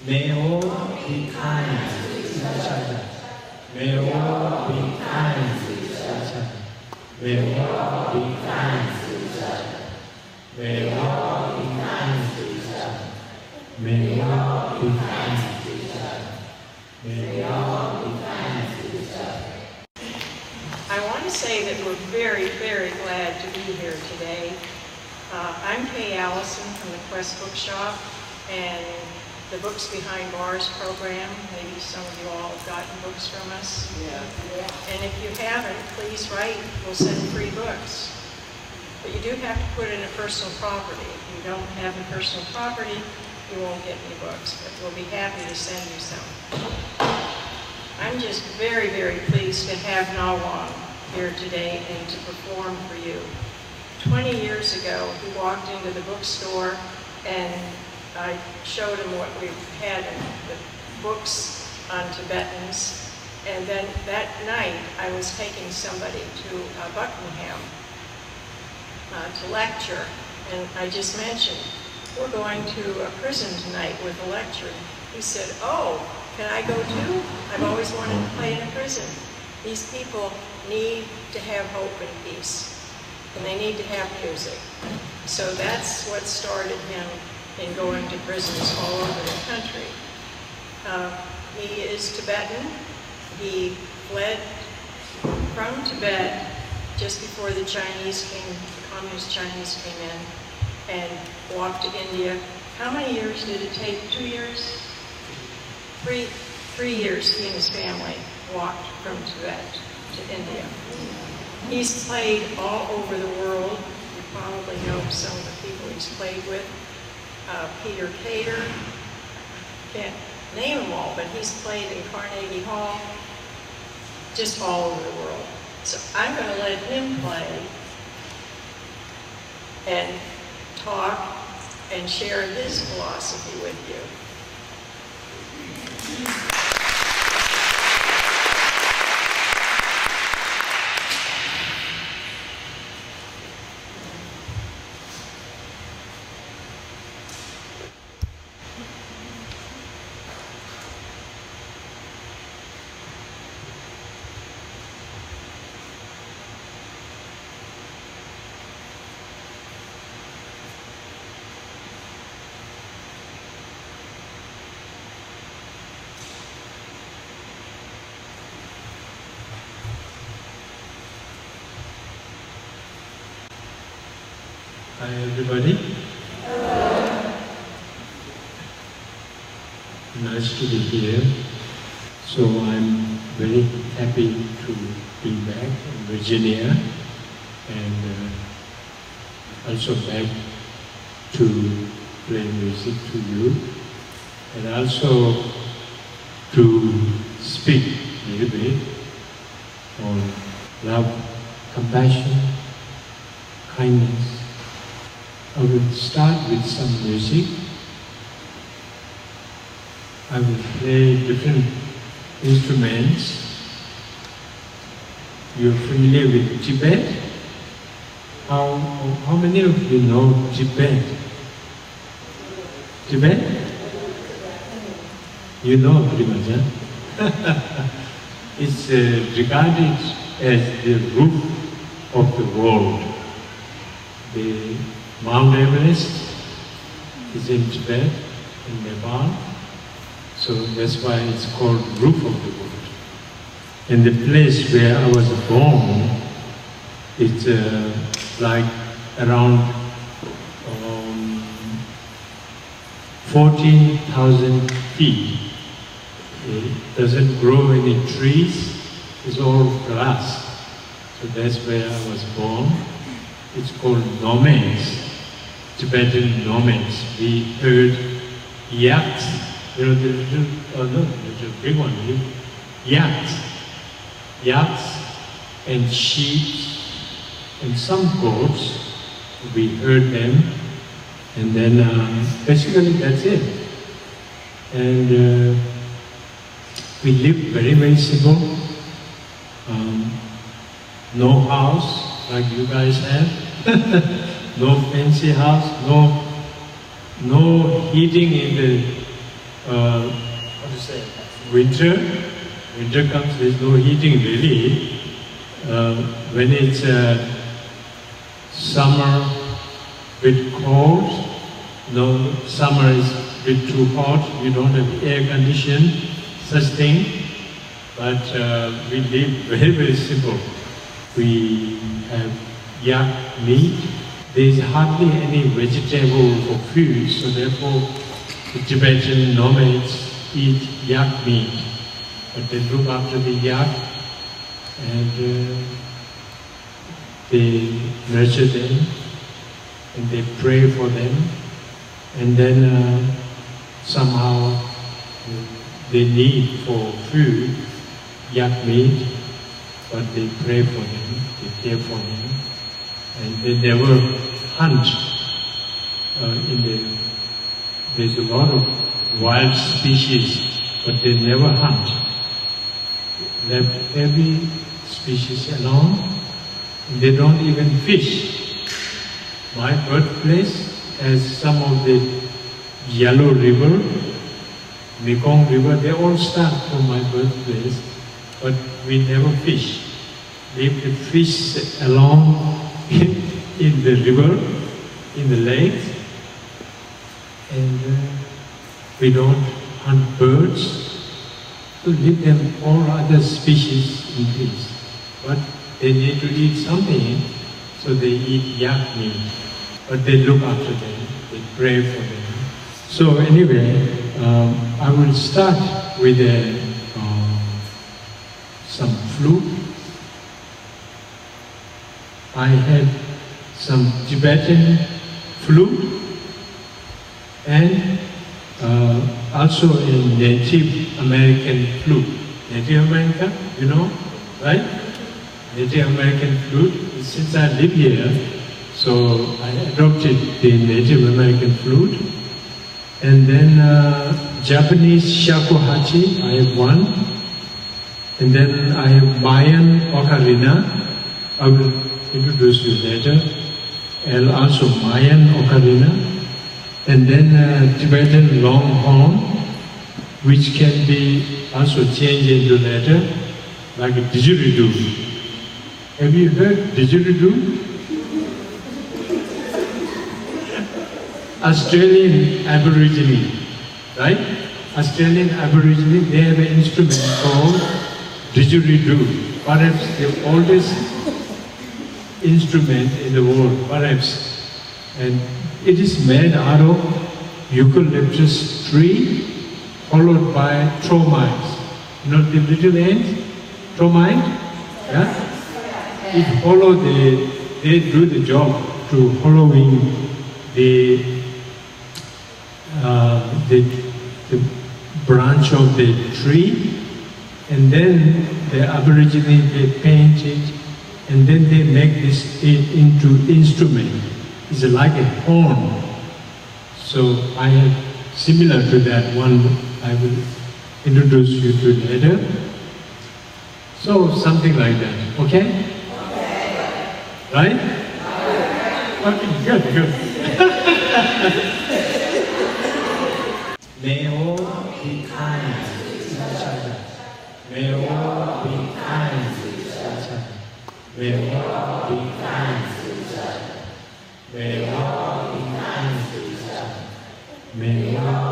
May all be kind to each other. May all be kind to each other. May all be kind to each other. May all be kind to each other. May all be kind to each other. May all be kind to each other. I want to say that we're very, very glad to be here today. I'm Kay Allison from the Quest Bookshop and the Books Behind Bars program. Maybe some of you all have gotten books from us. Yeah. And if you haven't, please write. We'll send free books. But you do have to put in a personal property. If you don't have a personal property, you won't get any books, but we'll be happy to send you some. I'm just very, very pleased to have Nawang here today and to perform for you. 20 years ago, he walked into the bookstore and I showed him what we had in the books on Tibetans. And then that night, I was taking somebody to Buckingham to lecture. And I just mentioned, we're going to a prison tonight with a lecture. He said, oh, can I go too? I've always wanted to play in a prison. These people need to have hope and peace, and they need to have music. So that's what started him in going to prisons all over the country. He is Tibetan. He fled from Tibet just before the communist Chinese came in, and walked to India. How many years did it take? 2 years? Three years he and his family walked from Tibet to India. He's played all over the world. You probably know some of the people he's played with. Peter Cater, can't name them all, but he's played in Carnegie Hall, just all over the world. So I'm going to let him play and talk and share his philosophy with you. Hi everybody. Nice to be here. So I'm very happy to be back in Virginia and also back to play music to you and also to speak a little bit on love, compassion, kindness. I will start with some music. I will play different instruments. You're familiar with Tibet? How many of you know Tibet? Tibet? You know pretty much, huh? It's regarded as the roof of the world. The Mount Everest is in Tibet, in Nepal, so that's why it's called roof of the world. And the place where I was born, it's like around 14,000 feet. It doesn't grow any trees, it's all grass. So that's where I was born. It's called nomads, Tibetan nomads. We heard yaks, you know, the little, oh no, the big one, yaks and sheep and some goats. We heard them, and then basically that's it. And we live very, very simple. No house like you guys have. No fancy house, no heating in the How to say it? Winter comes, there's no heating really. When it's summer, bit cold, no, summer is a bit too hot, you don't have air condition, such thing. But we live very, very simple. We have yak meat. There is hardly any vegetable for food, so therefore the Tibetan nomads eat yak meat. But they look after the yak and they nurture them and they pray for them, and then somehow they need for food yak meat, but they pray for them, they care for them, and they never hunt. There's a lot of wild species, but they never hunt. Left every species alone, and they don't even fish. My birthplace has some of the Yellow River, Mekong River, they all start from my birthplace, but we never fish. Leave the fish along in the river, in the lakes, and we don't hunt birds. To leave them all other species in peace. But they need to eat something, so they eat yak meat. But they look after them, they pray for them. So anyway, I will start with some flute. I had some Tibetan flute and also a Native American flute. Native American, you know, right? Native American flute. Since I live here, so I adopted the Native American flute. And then Japanese shakuhachi, I have one. And then I have Mayan ocarina. I will introduce you later. And also Mayan ocarina. And then Tibetan long horn, which can be also changed into letter, like a didgeridoo. Have you heard didgeridoo? Australian Aborigine, right? Australian Aborigine, they have an instrument called didgeridoo. Perhaps the oldest instrument in the world, perhaps. And it is made out of eucalyptus tree followed by tromines. You know the little ants? Tromine? Yeah? It follows they do the job to following the branch of the tree, and then the Aborigine, they paint it, and then they make this into instrument. It's like a horn. So I have similar to that one. I will introduce you to later. So something like that. Okay? Okay. Right? Okay, good, good. May all be kind to each other. May all be kind to each other. May all be kind to each other. May all be kind to each other. May all